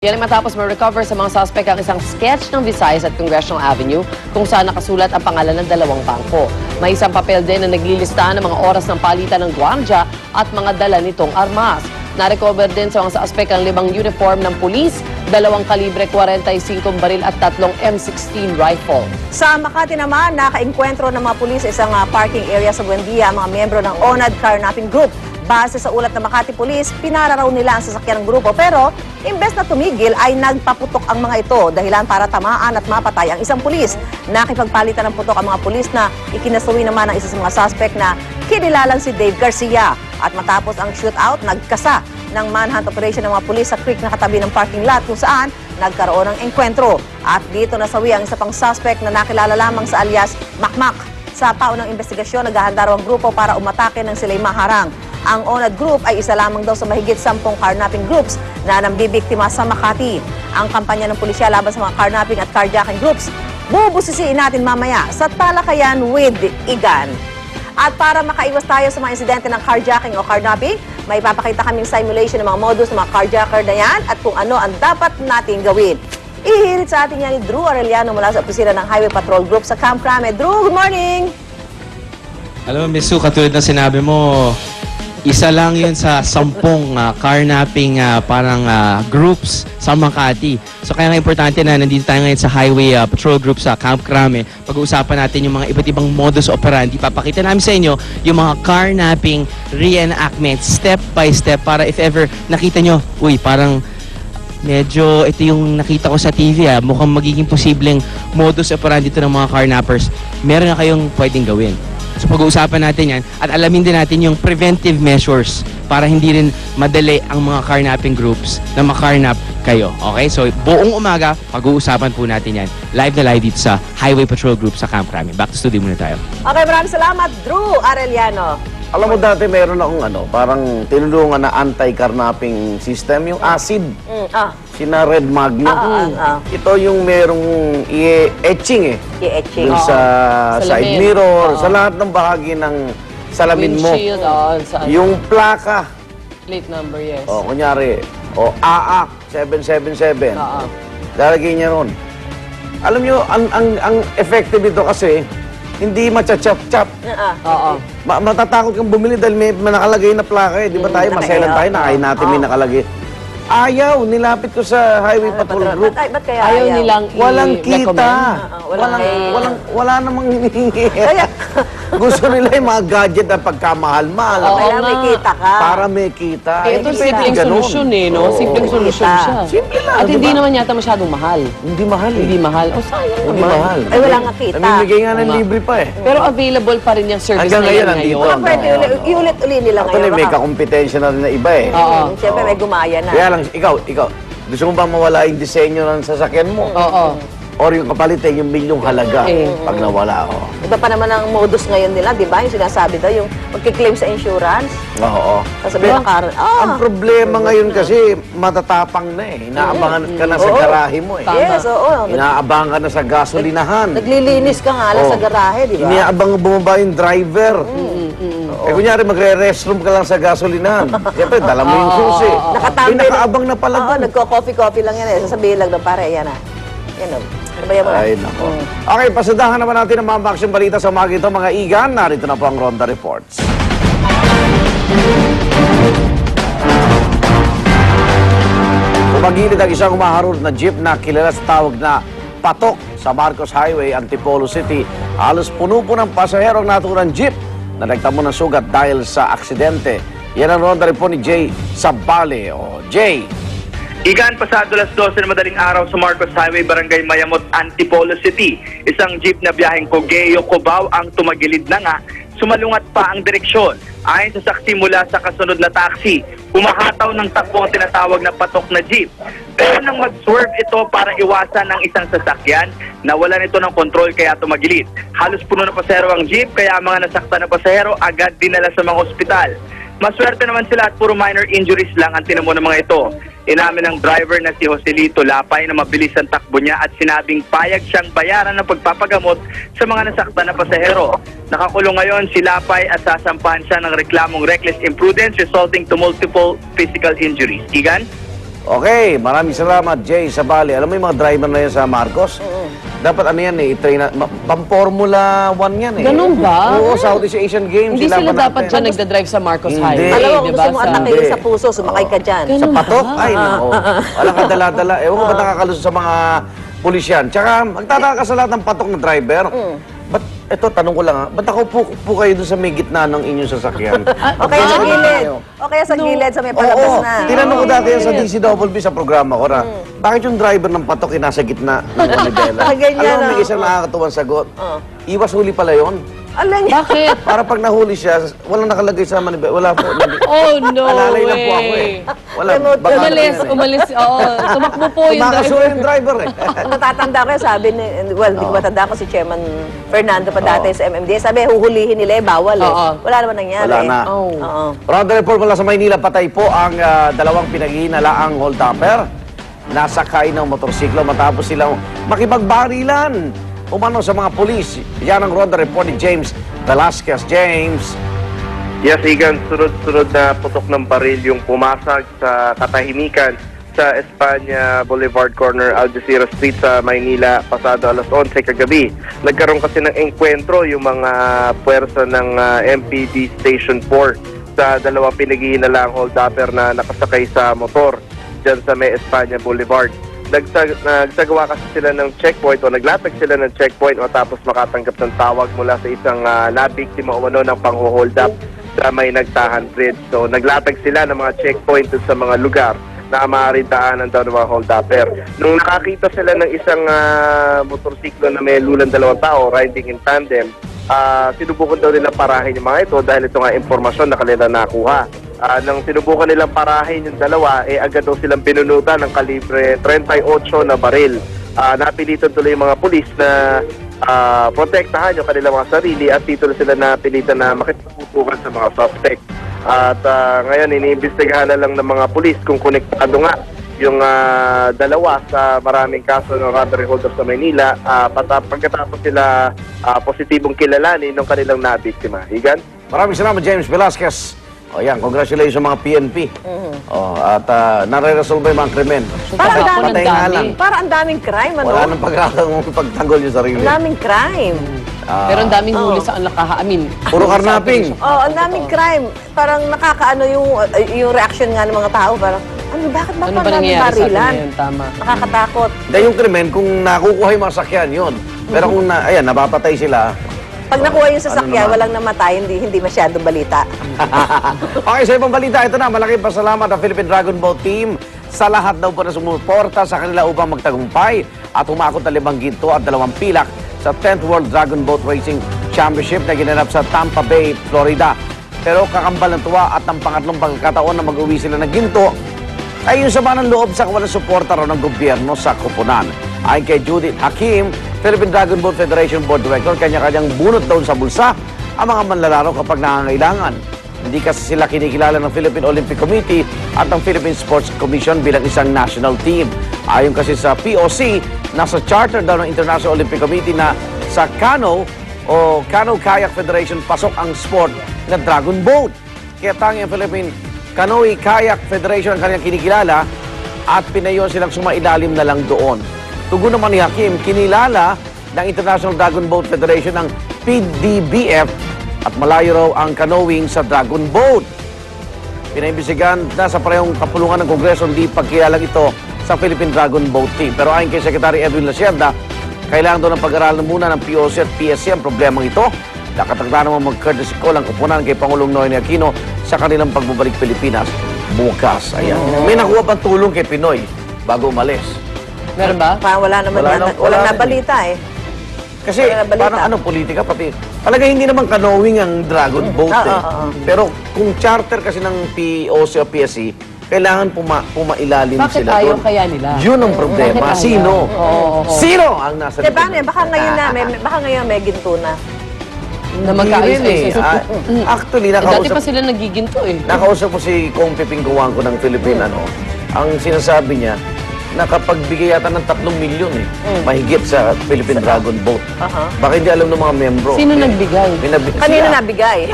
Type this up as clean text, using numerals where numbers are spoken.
Yan ay matapos ma-recover sa mga suspect ang isang sketch ng Visayas at Congressional Avenue kung saan nakasulat ang pangalan ng dalawang bangko. May isang papel din na naglilistahan ng mga oras ng palitan ng gwardiya at mga dala nitong armas. Na-recover din sa mga suspect ang 5 uniform ng pulis, 2 kalibre 45 baril at 3 M16 rifle. Sa Makati naman, nakaengkwentro ng mga pulis sa isang parking area sa Buendia ang mga miyembro ng ONAD Carnapping Group. Base sa ulat ng Makati Police, pinararaw nila ang sasakyan ng grupo pero imbes na tumigil ay nagpaputok ang mga ito dahilan para tamaan at mapatay ang isang pulis. Nakipagpalitan ng putok ang mga pulis na ikinasuwi naman ng isa sa mga suspect na kinilalang si Dave Garcia. At matapos ang shootout, nagkasa ng manhunt operation ng mga pulis sa creek na katabi ng parking lot kung saan nagkaroon ng engkwentro. At dito nasawi ang isa pang suspect na nakilala lamang sa alias Makmak. Sa paunang investigasyon, naghahanda raw ang grupo para umatake ng sila'y maharang. Ang ONAD Group ay isa lamang daw sa mahigit 10 carnapping groups na nambibiktima sa Makati. Ang kampanya ng pulisya laban sa mga carnapping at carjacking groups, bubusisiin natin mamaya sa Talakayan with Igan. At para makaiwas tayo sa mga insidente ng carjacking o carnapping, may papakita kaming simulation ng mga modus ng mga carjacker na yan at kung ano ang dapat natin gawin. Ihirit sa atin yan ni Drew Arellano mula sa opisina ng Highway Patrol Group sa Camp Crame. Drew, good morning! Alam mo, Miss Sue, katulad ng sinabi mo, isa lang yun sa 10 carnapping groups sa Makati. So kaya nga importante na nandito tayo ngayon sa Highway Patrol Group sa Camp Crame. Pag-uusapan natin yung mga iba't ibang modus operandi. Papakita namin sa inyo yung mga carnapping reenactment step by step para if ever nakita nyo, uy, parang medyo ito yung nakita ko sa TV mukhang magiging posibleng modus operandi ito ng mga carnappers. Meron na kayong pwedeng gawin. So pag-uusapan natin yan at alamin din natin yung preventive measures para hindi rin madali ang mga carnapping groups na makarnap kayo. Okay? So buong umaga, pag-uusapan po natin yan. Live na live dito sa Highway Patrol Group sa Camp Crame. Back to studio muna tayo. Okay, maraming salamat, Drew Arellano. Alam mo dati meron akong parang tinulungan na anti-carnapping system, yung acid. Sina Red Magnum. Ito yung merong etching I-etching. Dun sa side Salamin. mirror, sa lahat ng bahagi ng salamin mo. Windshield, Yung plaka, plate number, yes. kunyari, AAC 777. Lalagay niya ron. Alam nyo, ang effective ito kasi, hindi matcha-chop-chop. Oo. Matatakot kang bumili dahil may nakalagay na plaka Di ba tayo, maselan tayo, nakain natin may nakalagay. Ayaw, nilapit ko sa Highway Patrol Group. Ba't kaya Ayaw nilang Walang kita. recommend. Wala namang hinihingi. Gusto nila yung mga gadget na pagkamahal-mahal. Oo. Kaya may nga. kita ka. Para may kita. Eh, ito Hindi simpleng pwedeng ganun. solusyon no? Simpleng solusyon siya. Simple lang, At di hindi ba? naman yata masyadong mahal. Hindi mahal Hindi mahal. O sayang Hindi naman. mahal. Ay, wala nga kita. Namimigay nga ng Oo nga. libre pa Pero available pa rin yung service Hanggang na yan ngayon, nandito. ngayon. Pwede iulit-uli nila Actually, ngayon. may baka. kakompetensya na rin na iba Oo. Siyempre, may gumaya na. Kaya lang, ikaw, gusto mo ba mawala yung disenyo ng sasakyan mo? Oo. Or yung kapalitin, yung milyong halaga pag nawala. Iba pa naman ang modus ngayon nila, di ba? Yung sinasabi daw, yung magkiklaim sa insurance. Oo. Sasabihin na Ang problema ngayon kasi, matatapang na Inaabangan ka na sa Oo. garahe mo Yes, oo. Inaabangan ka na sa gasolinahan. Naglilinis ka nga lang Oo. sa garahe, di ba? Iniaabang bumaba yung driver. Kunyari, magre-restroom ka lang sa gasolinahan. Siyempre, dala mo yung susi. Nakatambay na- nakaabang na pala Oo, doon. nagko-coffee-coffee lang yan eh. Sasabihin lang doon, pare, yan ah. Yan o. Sabayan mo na. Ay, nako. Okay, pasadahan naman natin ang mga baksyong balita sa mga ito, mga igan. Narito na po ang Ronda Reports. Pumagilid ang isang umaharur na jeep na kilala sa tawag na Patok sa Marcos Highway, Antipolo City. Halos puno po ng pasahero ang naturang jeep na nagtamo ng sugat dahil sa aksidente. Yan ang Ronda Report ni Jay Sabale. Jay. Igan, pasado alas 12 na madaling araw sa Marcos Highway, Barangay Mayamot, Antipolo City. Isang jeep na biyaheng Cogeo, Cubao ang tumagilid na nga. Sumalungat pa ang direksyon. Ayon sa saksi mula sa kasunod na taxi, humahataw ng takbo ang tinatawag na patok na jeep. Pero nang mag-swerve ito para iwasan ng isang sasakyan, nawalan ito ng kontrol kaya tumagilid. Halos puno na pasahero ang jeep kaya ang mga nasaktan na pasahero agad dinala sa mga ospital. Maswerte naman sila at puro minor injuries lang ang tinamo ng mga ito. Inamin ng driver na si Joselito Lapay na mabilis ang takbo niya at sinabing payag siyang bayaran ng pagpapagamot sa mga nasaktan na pasahero. Nakakulong ngayon si Lapay at sasampahan siya ng reklamong reckless imprudence resulting to multiple physical injuries. Igan? Okay, maraming salamat, Jay Sabali. Alam mo yung mga driver na yan sa Marcos? Dapat ano yan eh, i-train na, pang-Formula 1 yan eh. Ganun ba? Oo, Southeast Asian Games. Hindi sila ilaban dapat natin. dyan nagdadrive sa Marcos Hindi. Highway. Alam mo, diba? gusto mo atakin Hindi. sa puso, sumakay ka dyan. Sa Ganun patok? ba? Ay, nako. Walang kadala-dala. Ewan ko ba't nakakalusot sa mga pulisyan. Tsaka, magtataka ka sa lahat ng patok na driver. Ba't, eto, tanong ko lang ha, ba't ako po kayo doon sa may gitna ng inyong sasakyan? O kaya sa gilid. O kaya sa gilid, sa may palabas Oo, na. tinanong ko dati yan sa DCWB sa programa ko na, bakit yung driver ng patok ay nasa gitna ng manibela? Ganyan, Alam mo, may oh. isang nakakatuwang sagot. Iwas huli pala yon. Alam niya. Bakit? Para pag nahuli siya, walang nakalagay sa manibela. Wala po. Oh, no Alalay lang po ako eh. way. Wala. Remote baka Umalis, ano yan eh. umalis. Oo, tumakbo po yung Tumakasura driver. yung driver eh. Natatanda ko yan, sabi ni, well, hindi ko matanda ko si Chairman Fernando pa dati Oo. sa MMDA. Sabi, huhulihin nila eh, bawal eh. Oo. Wala naman nangyari. Wala na. Oh. Oo. Round report mula sa Maynila, patay po ang dalawang pinaghihinalaang hold-upper. Nasakay ng motorsiklo matapos silang makipagbarilan umano sa mga pulis. Yan ang Ronda report ni James Velasquez. James. Yes, Igan, sunod-sunod na putok ng baril yung pumasag sa katahimikan sa Espanya Boulevard Corner, Algeciras Street sa Maynila pasado alas 11 kagabi. Nagkaroon kasi ng engkwentro yung mga puwersa ng MPD Station 4 sa dalawang pinaghihinalang hold-upper na nakasakay sa motor dyan sa may Espanya Boulevard. Nagsagawa kasi sila ng checkpoint o naglatag sila ng checkpoint matapos makatanggap ng tawag mula sa isang nabiktima umano ng pang-hold up sa may Nagtahan Bridge. So naglatag sila ng mga checkpoint sa mga lugar na maaaring daanan daw ng mga hold-upper. Nung nakakita sila ng isang motorsiklo na may lulang dalawang tao riding in tandem, sinubukan daw nila parahin yung mga ito dahil ito nga impormasyon na kanila nakuha. Nang sinubukan nilang parahin yung dalawa, agad daw silang binunutan ng kalibre 38 na baril. Napilitan tuloy yung mga pulis na protektahan yung kanilang mga sarili at dito na sila napilitan na makipagputukan sa mga suspect. At ngayon, iniimbestigahan na lang ng mga pulis kung konektado nga yung dalawa sa maraming kaso ng robbery holdup sa Maynila pagkatapos sila positibong kilalanin ng kanilang nabiktima. Higan? Maraming salamat, James Velasquez. O yan, congratulations sa mga PNP. At nare-resolve yung mga krimen. Parang Tapos dami. Patay nga lang. Para ang daming crime, ano? Wala nang pagtanggol yung sarili. Ang daming crime. Pero ang daming huli sa nakahaamin. Puro karnaping. Oh, ang daming crime. Parang nakakaano yung reaction nga ng mga tao. Parang, bakit ba Ano ba parang daming nangyayari sa atin barilan? ngayon? Tama. Nakakatakot. Dahil yung krimen, kung nakukuha yung mga sakyan, yun. Pero kung napapatay sila, Pag nakuha yung sasakyan, naman? walang namatay, hindi masyadong balita. Okay, sa ibang balita, ito na, malaking pasalamat ang Philippine Dragon Boat Team sa lahat daw po na sumuporta sa kanila upang magtagumpay at humakot ng 5 ginto at 2 pilak sa 10th World Dragon Boat Racing Championship na ginanap sa Tampa Bay, Florida. Pero kakambal ng tuwa at ang pangatlong pagkakataon na mag-uwi sila ng ginto ay yung sama ng loob sa kawalang suporta raw ng gobyerno sa koponan. Ayon kay Judith Hakim, Philippine Dragon Boat Federation Board Director, kanya-kanyang bunot daw sa bulsa ang mga manlalaro kapag nangangailangan. Hindi kasi sila kinikilala ng Philippine Olympic Committee at ng Philippine Sports Commission bilang isang national team. Ayon kasi sa POC, nasa charter daw ng International Olympic Committee na sa Cano o Cano Kayak Federation pasok ang sport na Dragon Boat. Kaya tangi ang Philippine Canoe Kayak Federation ang kanyang kinikilala at pinayon silang sumailalim na lang doon. Tugon naman ni Hakim, kinilala ng International Dragon Boat Federation ng PDBF at malayo raw ang canoeing sa Dragon Boat. Pinaimbisigan na sa parehong kapulungan ng Kongreso hindi pagkilalang ito sa Philippine Dragon Boat Team. Pero ayon kay Secretary Edwin Lacerda, kailangan daw ng pag-aralan muna ng POC at PSC ang problemang ito. Nakatagda naman mag-courtesy call ang kupunan kay Pangulong Noynoy Aquino sa kanilang pagbabalik Pilipinas bukas. Ayan. May nakuha pang tulong kay Pinoy bago umalis. Meron ba? Parang wala naman Wala walang rin. nabalita eh. Kasi Wala balita. parang politika pati. Talaga hindi naman canoeing ang Dragon Boat eh. Pero kung charter kasi ng POC o PSC, kailangan pumailalim Bakit sila ayaw doon. kaya nila? Yun ang problema. Bakit ayaw? Sino? Oo. Sino ang nasa Di ba, baka ngayon may ginto na. Na magkaayos Hindi rin eh. Actually, Dati pa sila nagiginto eh. nakausap ko si Kong Piping Kuwangko ng Philippine ang sinasabi niya, nakapagbigay yata ng 3 milyon mahigit sa Philippine Dragon Boat. Baka hindi alam ng mga membro. Sino nagbigay? Kanino nabigay?